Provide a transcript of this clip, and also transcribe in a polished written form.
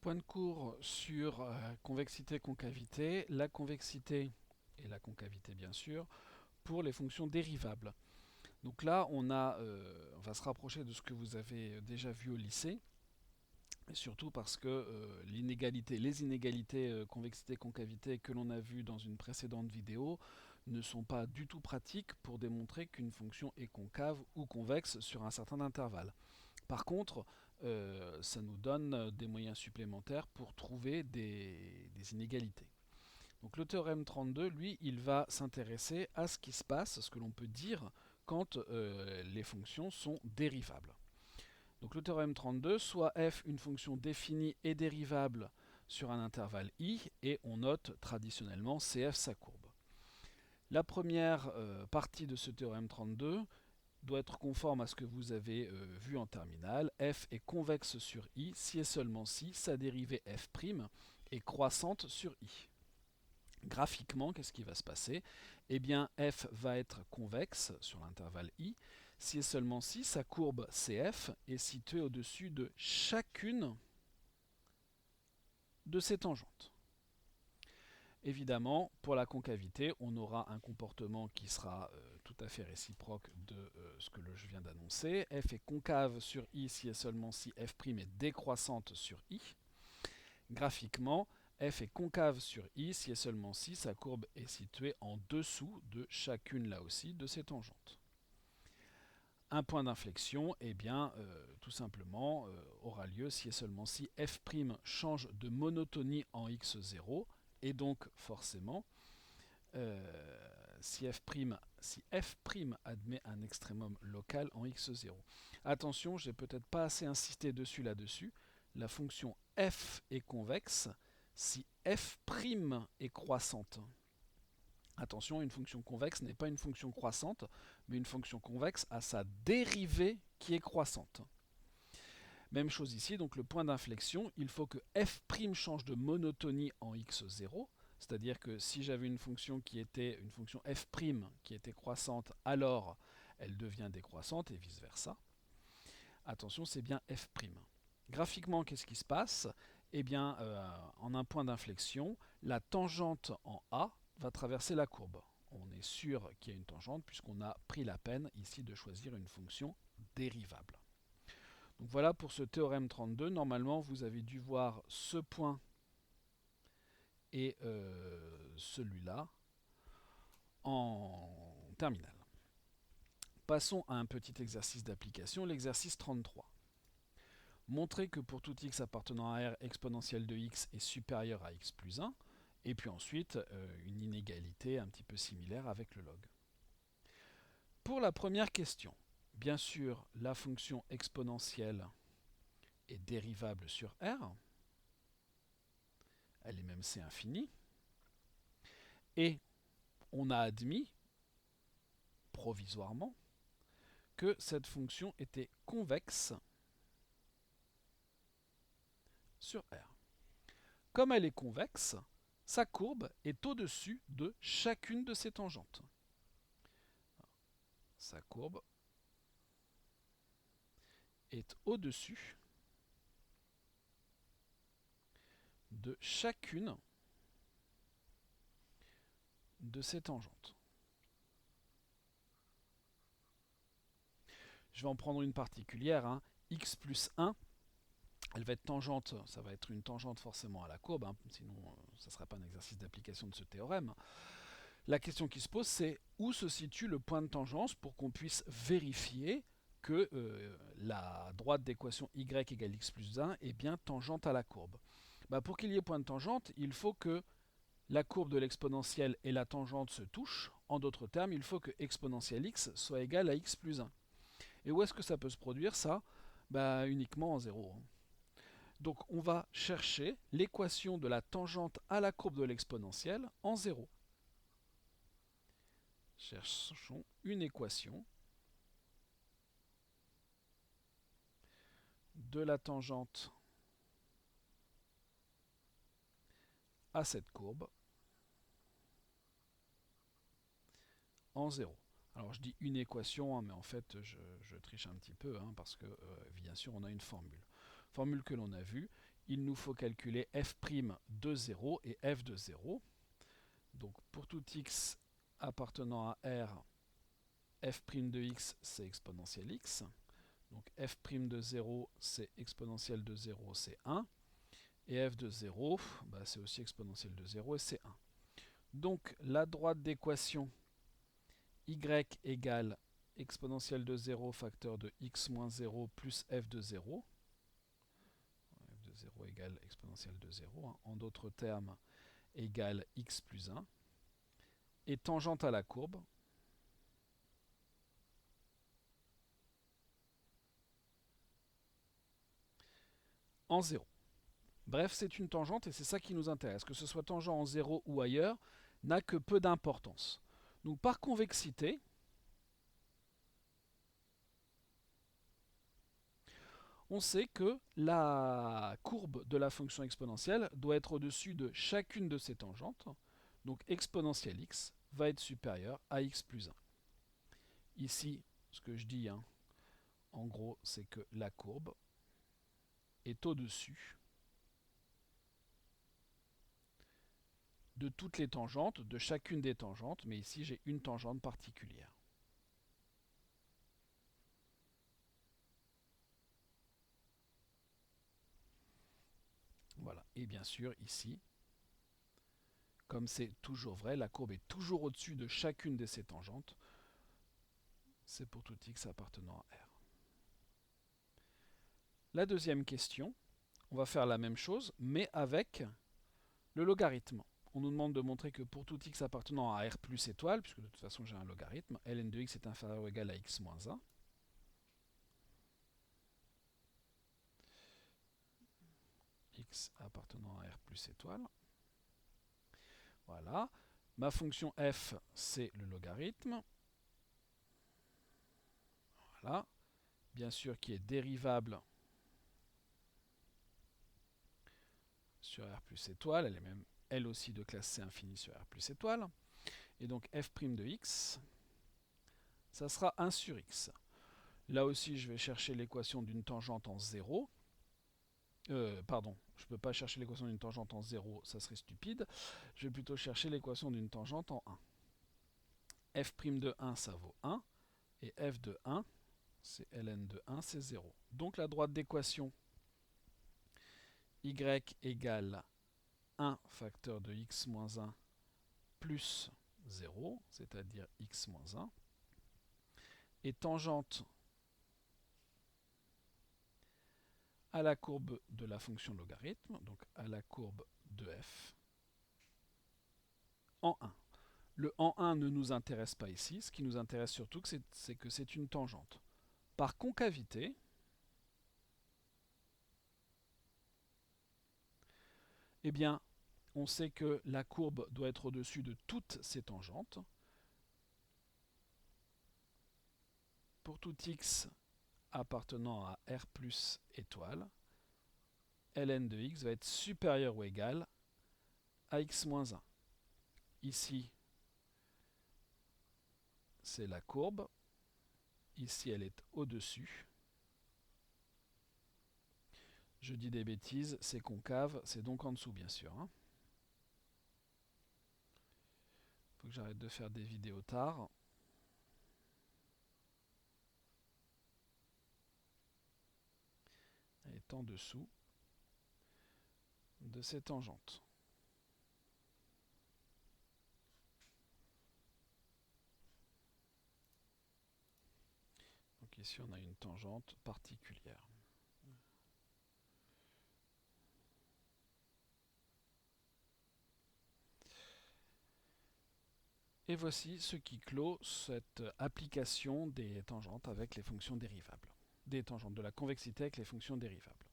Point de cours sur convexité-concavité, la convexité et la concavité bien sûr, pour les fonctions dérivables. Donc là, on va se rapprocher de ce que vous avez déjà vu au lycée, et surtout parce que les inégalités convexité-concavité que l'on a vues dans une précédente vidéo ne sont pas du tout pratiques pour démontrer qu'une fonction est concave ou convexe sur un certain intervalle. Par contre, ça nous donne des moyens supplémentaires pour trouver des inégalités. Donc le théorème 32, lui, il va s'intéresser à ce qui se passe, ce que l'on peut dire quand les fonctions sont dérivables. Donc le théorème 32, soit f, une fonction définie et dérivable sur un intervalle i, et on note traditionnellement cf sa courbe. La première partie de ce théorème 32 doit être conforme à ce que vous avez vu en terminale. F est convexe sur I si et seulement si sa dérivée f' est croissante sur I. Graphiquement, qu'est-ce qui va se passer? Eh bien, f va être convexe sur l'intervalle I si et seulement si sa courbe CF est située au-dessus de chacune de ses tangentes. Évidemment, pour la concavité, on aura un comportement qui sera tout à fait réciproque de ce que je viens d'annoncer. F est concave sur I si et seulement si f' est décroissante sur I. Graphiquement, f est concave sur I si et seulement si sa courbe est située en dessous de chacune là aussi de ses tangentes. Un point d'inflexion, eh bien, tout simplement, aura lieu si et seulement si f' change de monotonie en x0, et donc forcément, si f' admet un extrémum local en x0. Attention, j'ai peut-être pas assez insisté là-dessus, la fonction f est convexe si f' est croissante. Attention, une fonction convexe n'est pas une fonction croissante, mais une fonction convexe a sa dérivée qui est croissante. Même chose ici, donc le point d'inflexion, il faut que f' change de monotonie en x0, c'est-à-dire que si j'avais une fonction qui était une fonction f' qui était croissante, alors elle devient décroissante et vice-versa. Attention, c'est bien f'. Graphiquement, qu'est-ce qui se passe? Eh bien, en un point d'inflexion, la tangente en A va traverser la courbe. On est sûr qu'il y a une tangente puisqu'on a pris la peine ici de choisir une fonction dérivable. Donc voilà pour ce théorème 32. Normalement, vous avez dû voir ce point et celui-là en terminale. Passons à un petit exercice d'application, l'exercice 33. Montrer que pour tout x appartenant à R, exponentielle de x est supérieure à x plus 1, et puis ensuite une inégalité un petit peu similaire avec le log. Pour la première question, bien sûr, la fonction exponentielle est dérivable sur R, elle est même C infini, et on a admis, provisoirement, que cette fonction était convexe sur R. Comme elle est convexe, sa courbe est au-dessus de chacune de ses tangentes. Sa courbe est au-dessus de chacune de ses tangentes. Je vais en prendre une particulière, hein. X plus 1, elle va être tangente, ça va être une tangente forcément à la courbe, hein, sinon ça ne serait pas un exercice d'application de ce théorème. La question qui se pose, c'est où se situe le point de tangence pour qu'on puisse vérifier que la droite d'équation y égale x plus 1 est bien tangente à la courbe. Pour qu'il y ait point de tangente, il faut que la courbe de l'exponentielle et la tangente se touchent. En d'autres termes, il faut que exponentielle x soit égale à x plus 1. Et où est-ce que ça peut se produire, ça? Uniquement en 0. Donc on va chercher l'équation de la tangente à la courbe de l'exponentielle en 0. Cherchons une équation de la tangente à cette courbe en 0. Alors je dis une équation, hein, mais en fait je triche un petit peu, hein, parce que bien sûr on a une formule. Formule que l'on a vue, il nous faut calculer f' de 0 et f de 0. Donc pour tout x appartenant à R, f' de x, c'est exponentielle x. Donc f' de 0, c'est exponentielle de 0, c'est 1. Et f de 0, bah, c'est aussi exponentielle de 0 et c'est 1. Donc la droite d'équation y égale exponentielle de 0 facteur de x moins 0 plus f de 0. F de 0 égale exponentielle de 0. Hein. En d'autres termes, égale x plus 1. Et tangente à la courbe, en 0. Bref, c'est une tangente et c'est ça qui nous intéresse. Que ce soit tangent en 0 ou ailleurs, n'a que peu d'importance. Donc par convexité, on sait que la courbe de la fonction exponentielle doit être au-dessus de chacune de ces tangentes. Donc exponentielle x va être supérieure à x plus 1. Ici, ce que je dis, hein, en gros, c'est que la courbe est au-dessus de toutes les tangentes, de chacune des tangentes, mais ici j'ai une tangente particulière. Voilà, et bien sûr ici, comme c'est toujours vrai, la courbe est toujours au-dessus de chacune de ces tangentes. C'est pour tout x appartenant à R. La deuxième question, on va faire la même chose, mais avec le logarithme. On nous demande de montrer que pour tout x appartenant à R plus étoile, puisque de toute façon j'ai un logarithme, ln de x est inférieur ou égal à x moins 1. X appartenant à R plus étoile. Voilà. Ma fonction f, c'est le logarithme. Voilà. Bien sûr, qui est dérivable sur R plus étoile. Elle est même, elle aussi, de classe C infinie sur R plus étoile. Et donc f' de x, ça sera 1 sur x. Là aussi, je vais chercher l'équation d'une tangente en 0. Pardon, je ne peux pas chercher l'équation d'une tangente en 0, ça serait stupide. Je vais plutôt chercher l'équation d'une tangente en 1. F' de 1, ça vaut 1. Et f de 1, c'est ln de 1, c'est 0. Donc la droite d'équation y égale 1 facteur de x moins 1 plus 0, c'est-à-dire x moins 1, est tangente à la courbe de la fonction logarithme, donc à la courbe de f, en 1. Le en 1 ne nous intéresse pas ici, ce qui nous intéresse surtout, c'est que c'est une tangente. Par concavité, eh bien, on sait que la courbe doit être au-dessus de toutes ces tangentes. Pour tout x appartenant à R plus étoile, ln de x va être supérieur ou égal à x moins 1. Ici, c'est la courbe. Ici, elle est au-dessus. Je dis des bêtises, c'est concave, c'est donc en dessous, bien sûr. Hein. Faut que j'arrête de faire des vidéos tard. Elle est en dessous de ces tangentes. Donc ici, on a une tangente particulière. Et voici ce qui clôt cette application des tangentes avec les fonctions dérivables. Des tangentes de la convexité avec les fonctions dérivables.